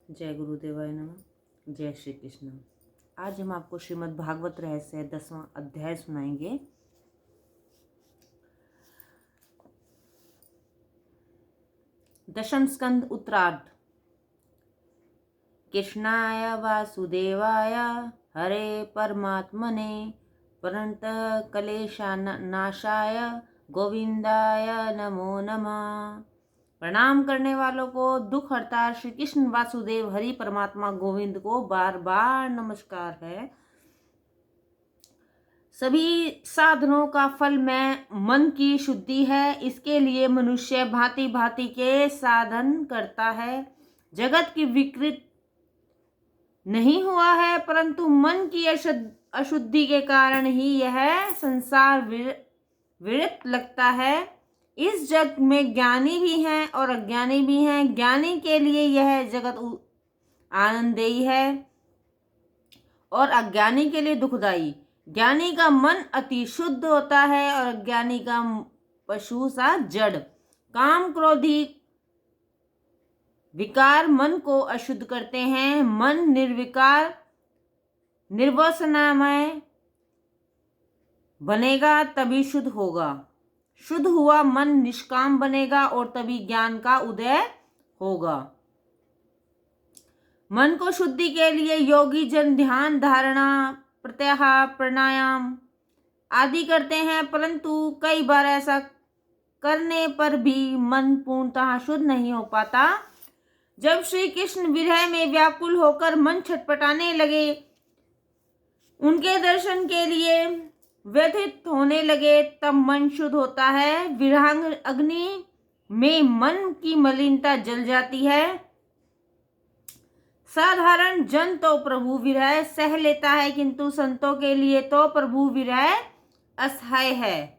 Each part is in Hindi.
जय गुरुदेवाय नमः। जय श्री कृष्ण। आज हम आपको श्रीमद् भागवत रहस्य 10वां अध्याय सुनाएंगे। दशम स्कंद उत्तरार्ध। कृष्णाय वासुदेवाय हरे परमात्मने प्रणत क्लेशनाशाय गोविंदाय नमो नमः। प्रणाम करने वालों को दुख हरता श्री कृष्ण वासुदेव हरि परमात्मा गोविंद को बार बार नमस्कार है। सभी साधनों का फल में मन की शुद्धि है। इसके लिए मनुष्य भांति भांति के साधन करता है। जगत की विकृत नहीं हुआ है, परंतु मन की अशुद्धि के कारण ही यह संसार विरक्त लगता है। इस जग में ज्ञानी भी हैं और अज्ञानी भी हैं। ज्ञानी के लिए यह जगत आनंददायी है और अज्ञानी के लिए दुखदायी। ज्ञानी का मन अति शुद्ध होता है और अज्ञानी का पशु सा जड़। काम क्रोधी विकार मन को अशुद्ध करते हैं। मन निर्विकार निर्वासनामय बनेगा तभी शुद्ध होगा। शुद्ध हुआ मन निष्काम बनेगा और तभी ज्ञान का उदय होगा। मन को शुद्धि के लिए योगी जन ध्यान, धारणा, प्रत्याहार, प्राणायाम आदि करते हैं, परंतु कई बार ऐसा करने पर भी मन पूर्णतः शुद्ध नहीं हो पाता। जब श्री कृष्ण विरह में व्याकुल होकर मन छटपटाने लगे, उनके दर्शन के लिए व्यथित होने लगे, तब मन शुद्ध होता है। विरहांग अग्नि में मन की मलिनता जल जाती है। साधारण जन तो प्रभु विरह सह लेता है, किंतु संतों के लिए तो प्रभु विरह असह्य है।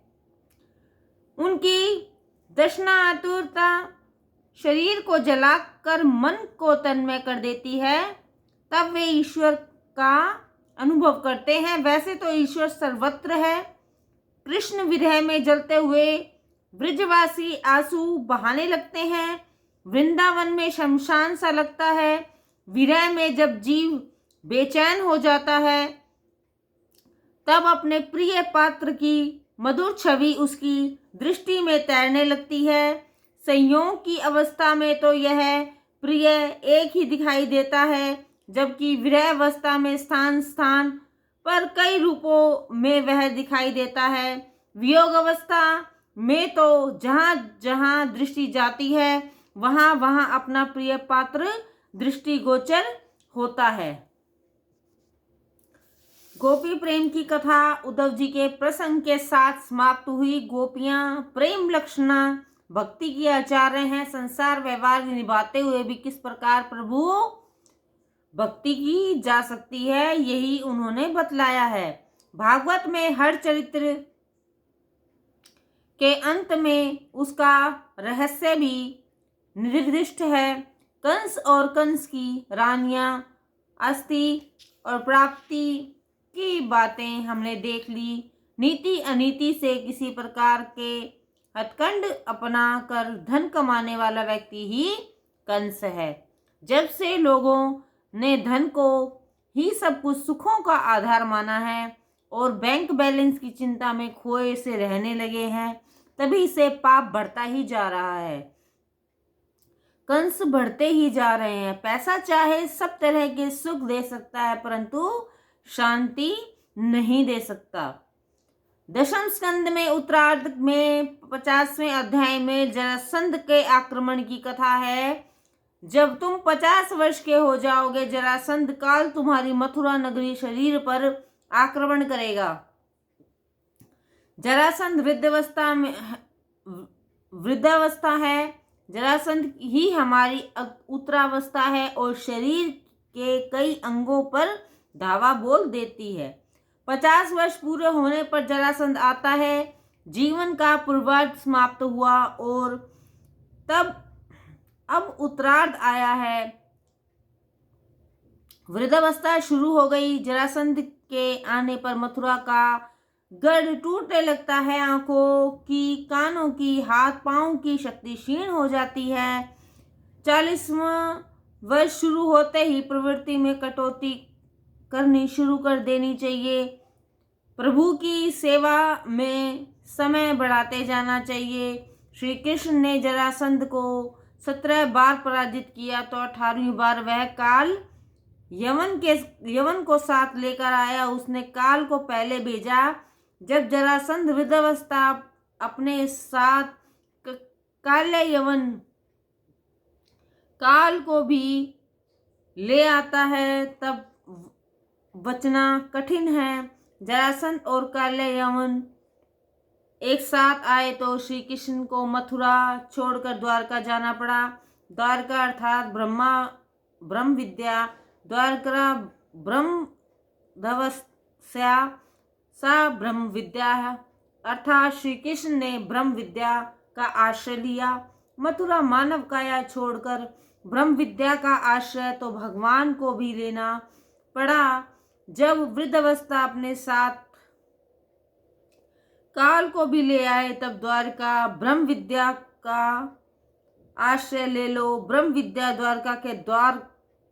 उनकी दर्शना आतुरता शरीर को जलाकर मन को तन्मय कर देती है, तब वे ईश्वर का अनुभव करते हैं। वैसे तो ईश्वर सर्वत्र है। कृष्ण विरह में जलते हुए ब्रजवासी आंसू बहाने लगते हैं। वृंदावन में शमशान सा लगता है। विरह में जब जीव बेचैन हो जाता है, तब अपने प्रिय पात्र की मधुर छवि उसकी दृष्टि में तैरने लगती है। संयोग की अवस्था में तो यह प्रिय एक ही दिखाई देता है, जबकि विरह अवस्था में स्थान स्थान पर कई रूपों में वह दिखाई देता है। वियोग अवस्था में तो जहाँ जहाँ दृष्टि जाती है, वहाँ वहाँ अपना प्रिय पात्र दृष्टिगोचर होता है। गोपी प्रेम की कथा उद्धव जी के प्रसंग के साथ समाप्त हुई। गोपियां प्रेम लक्षणा भक्ति की आचार्य हैं। संसार व्यवहार निभाते हुए भी किस प्रकार प्रभु भक्ति की जा सकती है, यही उन्होंने बतलाया है। भागवत में हर चरित्र के अंत में उसका रहस्य भी निर्दिष्ट है। कंस और कंस की रानियां, अस्थि और प्राप्ति की बातें हमने देख ली। नीति अनीति से किसी प्रकार के हथकंड अपना कर धन कमाने वाला व्यक्ति ही कंस है। जब से लोगों ने धन को ही सब कुछ सुखों का आधार माना है और बैंक बैलेंस की चिंता में खोए से रहने लगे हैं, तभी से पाप बढ़ता ही जा रहा है। कंस बढ़ते ही जा रहे हैं। पैसा चाहे सब तरह के सुख दे सकता है, परंतु शांति नहीं दे सकता। दशम स्कंद में उत्तरार्ध में 50वें अध्याय में जरासंध के आक्रमण की कथा है। जब तुम 50 वर्ष के हो जाओगे, जरासंध काल तुम्हारी मथुरा नगरी शरीर पर आक्रमण करेगा। जरासंध वृद्धावस्था है। जरासंध ही हमारी उत्तरावस्था है और शरीर के कई अंगों पर धावा बोल देती है। 50 वर्ष पूरे होने पर जरासंध आता है। जीवन का पूर्वार्ध समाप्त हुआ और तब अब उत्तरार्ध आया है। वृद्धावस्था शुरू हो गई। जरासंध के आने पर मथुरा का गढ़ टूटने लगता है। आंखों की, कानों की, हाथ पांव की शक्ति क्षीण हो जाती है। 40वां वर्ष शुरू होते ही प्रवृत्ति में कटौती करनी शुरू कर देनी चाहिए। प्रभु की सेवा में समय बढ़ाते जाना चाहिए। श्री कृष्ण ने जरासंध को 17 बार पराजित किया तो 18वीं बार वह काल यवन को साथ लेकर आया। उसने काल को पहले भेजा। जब जरासंध वृद्धावस्था अपने साथ काल्य यवन काल को भी ले आता है तब बचना कठिन है। जरासंध और काल्य यवन एक साथ आए तो श्री कृष्ण को मथुरा छोड़कर द्वारका जाना पड़ा। द्वारका अर्थात ब्रह्म विद्या, द्वारका ब्रह्म धवस्या सा ब्रह्म विद्या है, अर्थात श्री कृष्ण ने ब्रह्म विद्या का आश्रय लिया। मथुरा मानव काया छोड़कर ब्रह्म विद्या का आश्रय तो भगवान को भी लेना पड़ा। जब वृद्धावस्था अपने साथ काल को भी ले आए तब द्वारका ब्रह्म विद्या का आश्रय ले लो। ब्रह्म विद्या द्वारका के द्वार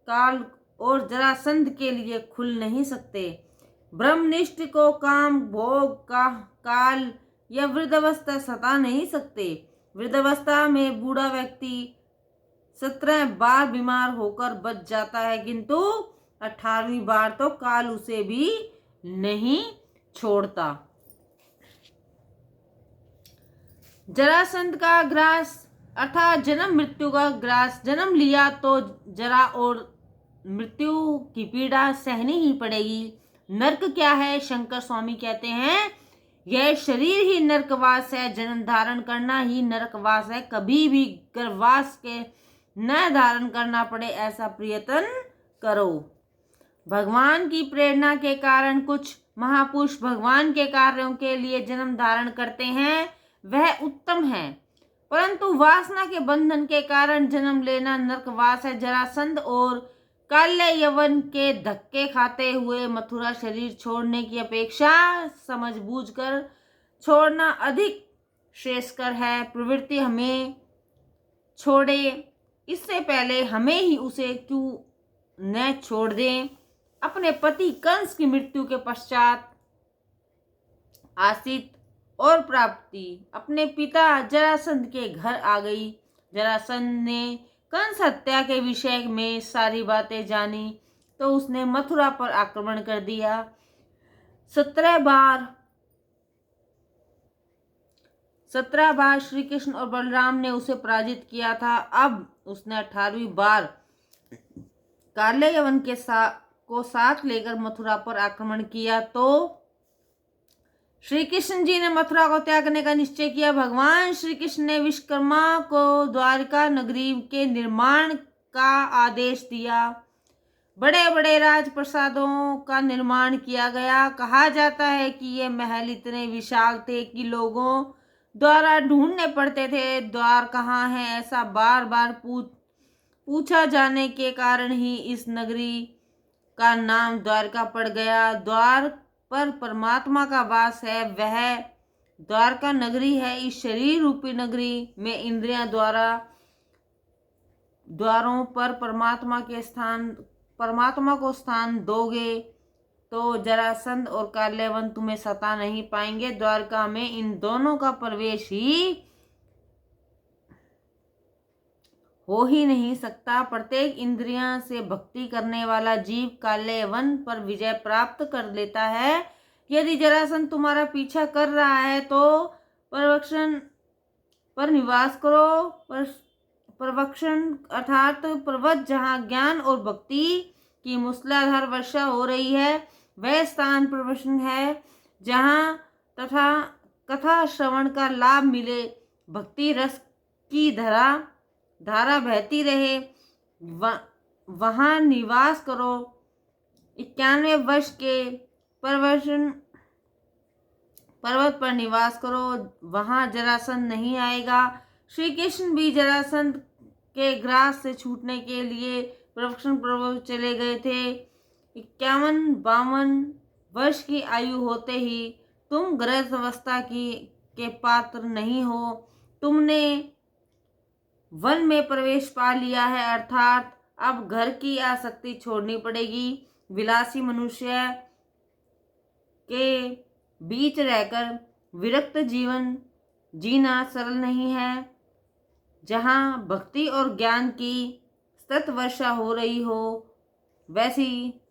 काल और जरासंध के लिए खुल नहीं सकते। ब्रह्मनिष्ठ को काम भोग का काल या वृद्धावस्था सता नहीं सकते। वृद्धावस्था में बूढ़ा व्यक्ति 17 बार बीमार होकर बच जाता है, किंतु 18वीं बार तो काल उसे भी नहीं छोड़ता। जरासंध का ग्रास अर्थात जन्म मृत्यु का ग्रास जन्म लिया तो जरा और मृत्यु की पीड़ा सहनी ही पड़ेगी। नरक क्या है? शंकर स्वामी कहते हैं यह शरीर ही नरकवास है। जन्म धारण करना ही नरकवास है। कभी भी गर्भवास के न धारण करना पड़े ऐसा प्रयत्न करो। भगवान की प्रेरणा के कारण कुछ महापुरुष भगवान के कार्यों के लिए जन्म धारण करते हैं, वह उत्तम है, परंतु वासना के बंधन के कारण जन्म लेना नरकवास है। जरासंध और काल्य यवन के धक्के खाते हुए मथुरा शरीर छोड़ने की अपेक्षा समझ बूझ कर छोड़ना अधिक श्रेयस्कर है। प्रवृत्ति हमें छोड़े इससे पहले हमें ही उसे क्यों न छोड़ दें। अपने पति कंस की मृत्यु के पश्चात आसित और प्राप्ति अपने पिता जरासंध के घर आ गई। जरासंध ने कंस हत्या के विषय में सारी बातें जानी तो उसने मथुरा पर आक्रमण कर दिया। 17 बार श्री कृष्ण और बलराम ने उसे पराजित किया था। अब उसने 18वीं बार काल्य यवन को साथ लेकर मथुरा पर आक्रमण किया तो श्री कृष्ण जी ने मथुरा को त्यागने का निश्चय किया। भगवान श्री कृष्ण ने विश्वकर्मा को द्वारका नगरी के निर्माण का आदेश दिया। बड़े बड़े राजप्रसादों का निर्माण किया गया। कहा जाता है कि ये महल इतने विशाल थे कि लोगों द्वारा ढूंढने पड़ते थे द्वार कहाँ है। ऐसा बार बार पूछा जाने के कारण ही इस नगरी का नाम द्वारका पड़ गया। द्वार पर परमात्मा का वास है, वह द्वारका नगरी है। इस शरीर रूपी नगरी में इंद्रियां द्वारों पर परमात्मा को स्थान दोगे तो जरासंध और काल्यवन तुम्हें सता नहीं पाएंगे। द्वारका में इन दोनों का प्रवेश ही हो ही नहीं सकता। प्रत्येक इंद्रियां से भक्ति करने वाला जीव काल्यवन पर विजय प्राप्त कर लेता है। यदि जरासंध तुम्हारा पीछा कर रहा है तो प्रवक्षण पर निवास करो। प्रवक्षण अर्थात पर्वत जहाँ ज्ञान और भक्ति की मूसलाधार वर्षा हो रही है वह स्थान प्रवक्षण है। जहाँ तथा कथा श्रवण का लाभ मिले, भक्ति रस की धारा बहती रहे, वहाँ निवास करो। 91 वर्ष के पर्वत पर निवास करो, वहाँ जरासंध नहीं आएगा। श्री कृष्ण भी जरासंध के ग्रास से छूटने के लिए प्रवक्षण पर्वत चले गए थे। 51-52 वर्ष की आयु होते ही तुम गृहस्थावस्था के पात्र नहीं हो। तुमने वन में प्रवेश पा लिया है, अर्थात अब घर की आसक्ति छोड़नी पड़ेगी। विलासी मनुष्य के बीच रहकर विरक्त जीवन जीना सरल नहीं है। जहाँ भक्ति और ज्ञान की सतत वर्षा हो रही हो, वैसी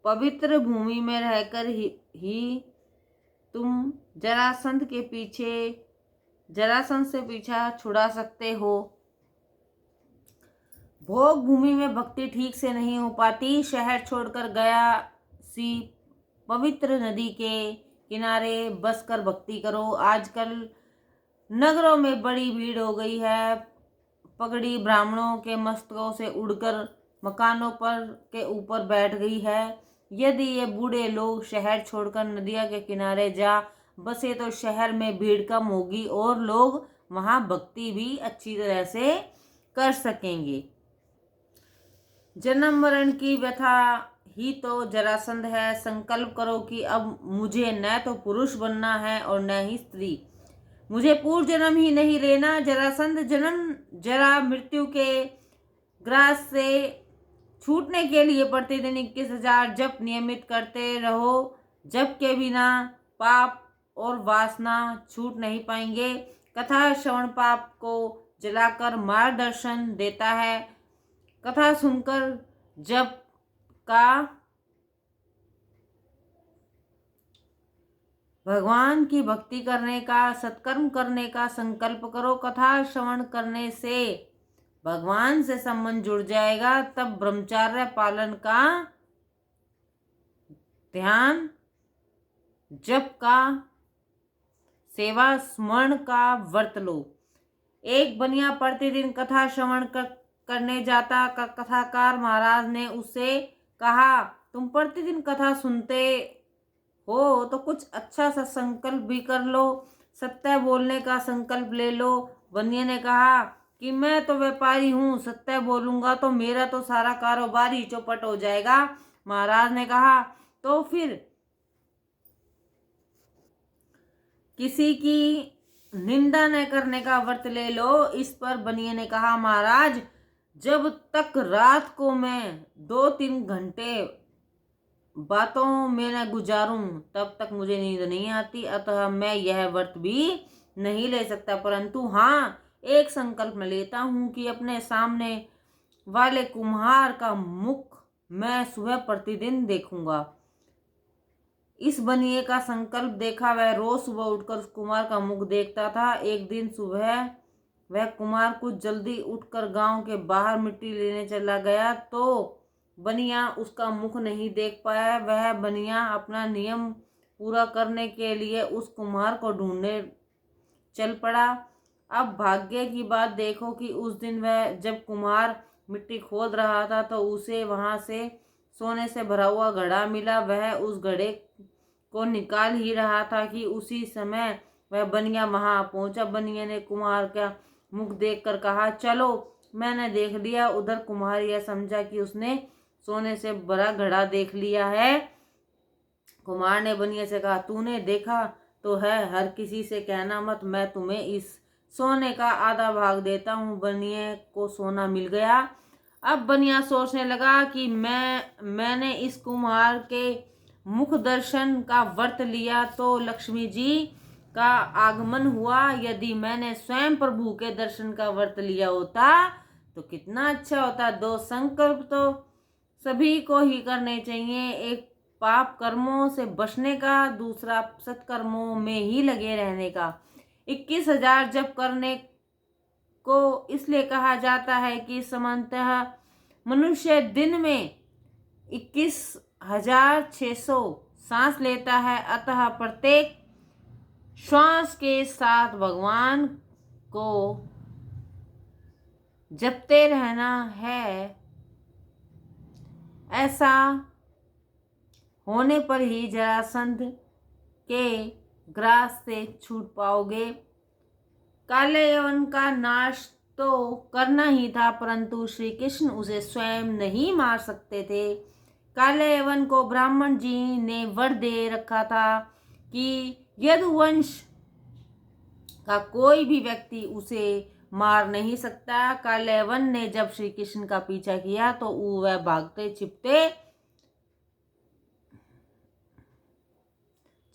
पवित्र भूमि में रहकर ही तुम जरासंध से पीछा छुड़ा सकते हो। भोग भूमि में भक्ति ठीक से नहीं हो पाती। शहर छोड़कर गया सी पवित्र नदी के किनारे बसकर भक्ति करो। आजकल नगरों में बड़ी भीड़ हो गई है। पगड़ी ब्राह्मणों के मस्तकों से उड़कर मकानों पर के ऊपर बैठ गई है। यदि ये बूढ़े लोग शहर छोड़कर नदिया के किनारे जा बसे तो शहर में भीड़ कम होगी और लोग वहाँ भक्ति भी अच्छी तरह से कर सकेंगे। जन्म मरण की व्यथा ही तो जरासंध है। संकल्प करो कि अब मुझे न तो पुरुष बनना है और न ही स्त्री। मुझे पूर्व जन्म ही नहीं लेना। जरासंध जन्म जरा मृत्यु के ग्रास से छूटने के लिए प्रतिदिन 21,000 जप नियमित करते रहो। जप के बिना पाप और वासना छूट नहीं पाएंगे। कथा श्रवण पाप को जलाकर मार्गदर्शन देता है। कथा सुनकर जप का भगवान की भक्ति करने का, सत्कर्म करने का संकल्प करो। कथा श्रवण करने से भगवान से संबंध जुड़ जाएगा। तब ब्रह्मचर्य पालन का, ध्यान, जप का, सेवा स्मरण का व्रत लो। एक बनिया प्रतिदिन कथा श्रवण करने जाता। कथाकार महाराज ने उससे कहा, तुम प्रतिदिन कथा सुनते हो तो कुछ अच्छा सा संकल्प भी कर लो। सत्य बोलने का संकल्प ले लो। बनिया ने कहा कि मैं तो व्यापारी हूँ, सत्य बोलूंगा तो मेरा तो सारा कारोबार ही चौपट हो जाएगा। महाराज ने कहा, तो फिर किसी की निंदा न करने का व्रत ले लो। इस पर बनिया ने कहा, महाराज जब तक रात को मैं 2-3 घंटे बातों में न गुजारूं तब तक मुझे नींद नहीं आती। अतः मैं यह व्रत भी नहीं ले सकता। परंतु हाँ, एक संकल्प मैं लेता हूँ कि अपने सामने वाले कुम्हार का मुख मैं सुबह प्रतिदिन देखूंगा। इस बनिए का संकल्प देखा वह रोज सुबह उठकर उस कुम्हार का मुख देखता था। एक दिन सुबह वह कुम्हार कुछ जल्दी उठकर गांव के बाहर मिट्टी लेने चला गया तो बनिया उसका मुख नहीं देख पाया। वह बनिया अपना नियम पूरा करने के लिए उस कुम्हार को ढूंढने चल पड़ा। अब भाग्य की बात देखो कि उस दिन वह जब कुम्हार मिट्टी खोद रहा था तो उसे वहां से सोने से भरा हुआ घड़ा मिला। वह उस घड़े को निकाल ही रहा था कि उसी समय वह बनिया वहां पहुंचा। बनिया ने कुम्हार का मुख देखकर कहा, चलो मैंने देख लिया। उधर कुम्हार यह समझा कि उसने सोने से भरा घड़ा देख लिया है। कुम्हार ने बनिया से कहा, तूने देखा तो है, हर किसी से कहना मत, मैं तुम्हें इस सोने का आधा भाग देता हूँ। बनिया को सोना मिल गया। अब बनिया सोचने लगा कि मैंने इस कुम्हार के मुख दर्शन का व्रत लिया तो लक्ष्मी जी का आगमन हुआ। यदि मैंने स्वयं प्रभु के दर्शन का व्रत लिया होता तो कितना अच्छा होता। 2 संकल्प तो सभी को ही करने चाहिए। एक पाप कर्मों से बचने का, दूसरा सत्कर्मों में ही लगे रहने का। 21,000 जप करने को इसलिए कहा जाता है कि सामान्यतः मनुष्य दिन में 21,600 सांस लेता है। अतः प्रत्येक श्वास के साथ भगवान को जपते रहना है। ऐसा होने पर ही जरासंध के ग्रास से छूट पाओगे। काले यवन का नाश तो करना ही था, परंतु श्री कृष्ण उसे स्वयं नहीं मार सकते थे। काले यवन को ब्राह्मण जी ने वर दे रखा था कि यदुवंश का कोई भी व्यक्ति उसे मार नहीं सकता। कालयवन ने जब श्री कृष्ण का पीछा किया तो वह भागते छिपते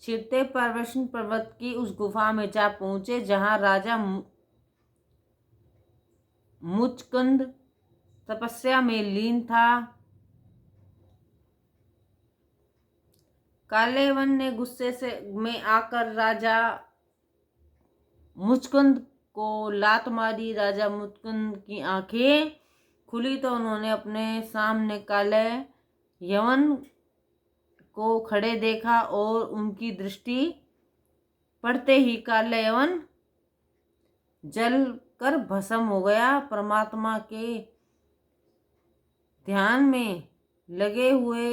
छिपते पर्वशन पर्वत की उस गुफा में जा पहुंचे जहां राजा मुचकुंद तपस्या में लीन था। कालयवन ने गुस्से से में आकर राजा मुचकुंद को लात मारी। राजा मुचकुंद की आंखें खुली तो उन्होंने अपने सामने कालयवन को खड़े देखा और उनकी दृष्टि पड़ते ही कालयवन जल कर भस्म हो गया। परमात्मा के ध्यान में लगे हुए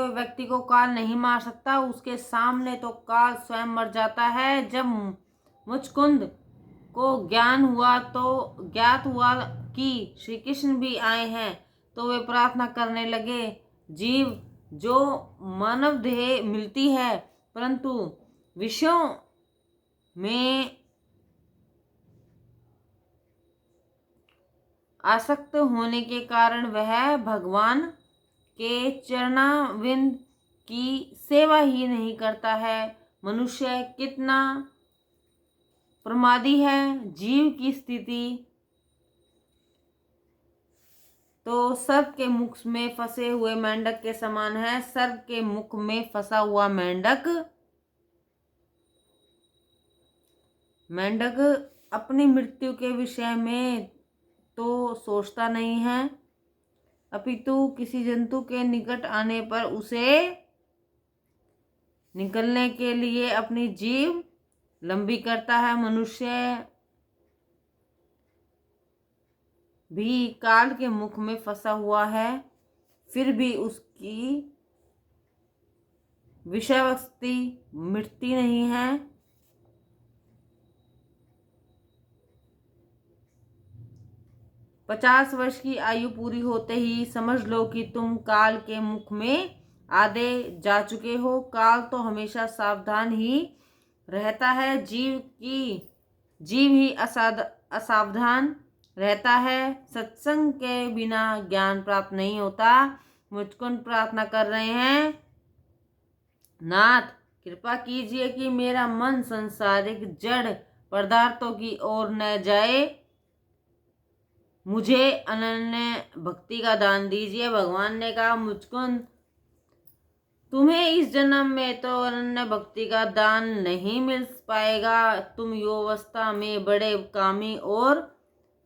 व्यक्ति को काल नहीं मार सकता। उसके सामने तो काल स्वयं मर जाता है। जब मुचकुंद को ज्ञात हुआ कि श्री कृष्ण भी आए हैं तो वे प्रार्थना करने लगे, जीव जो मानव देह मिलती है परंतु विषयों में आसक्त होने के कारण वह भगवान के चरणाविंद की सेवा ही नहीं करता है। मनुष्य कितना प्रमादी है। जीव की स्थिति तो सर्प के मुख में फंसे हुए मेंढक के समान है। सर्प के मुख में फंसा हुआ मेंढक अपनी मृत्यु के विषय में तो सोचता नहीं है, अपितु किसी जंतु के निकट आने पर उसे निकलने के लिए अपनी जीभ लंबी करता है। मनुष्य भी काल के मुख में फंसा हुआ है, फिर भी उसकी विषयवस्ती मिटती नहीं है। पचास वर्ष की आयु पूरी होते ही समझ लो कि तुम काल के मुख में आधे जा चुके हो। काल तो हमेशा सावधान ही रहता है, जीव ही असावधान रहता है। सत्संग के बिना ज्ञान प्राप्त नहीं होता। मुचकुंद प्रार्थना कर रहे हैं, नाथ कृपा कीजिए कि मेरा मन संसारिक जड़ पदार्थों की ओर न जाए, मुझे अनन्य भक्ति का दान दीजिए। भगवान ने कहा, मुचकुंद तुम्हें इस जन्म में तो अनन्य भक्ति का दान नहीं मिल पाएगा। तुम युवावस्था में बड़े कामी और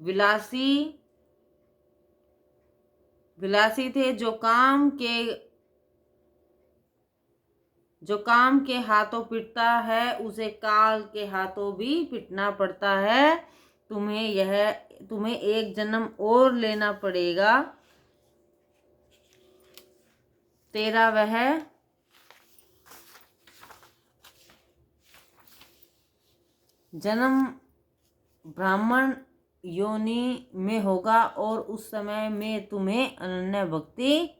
विलासी थे। जो काम के हाथों पिटता है उसे काल के हाथों भी पिटना पड़ता है। तुम्हें एक जन्म और लेना पड़ेगा। तेरा वह जन्म ब्राह्मण योनि में होगा और उस समय में तुम्हें अनन्य भक्ति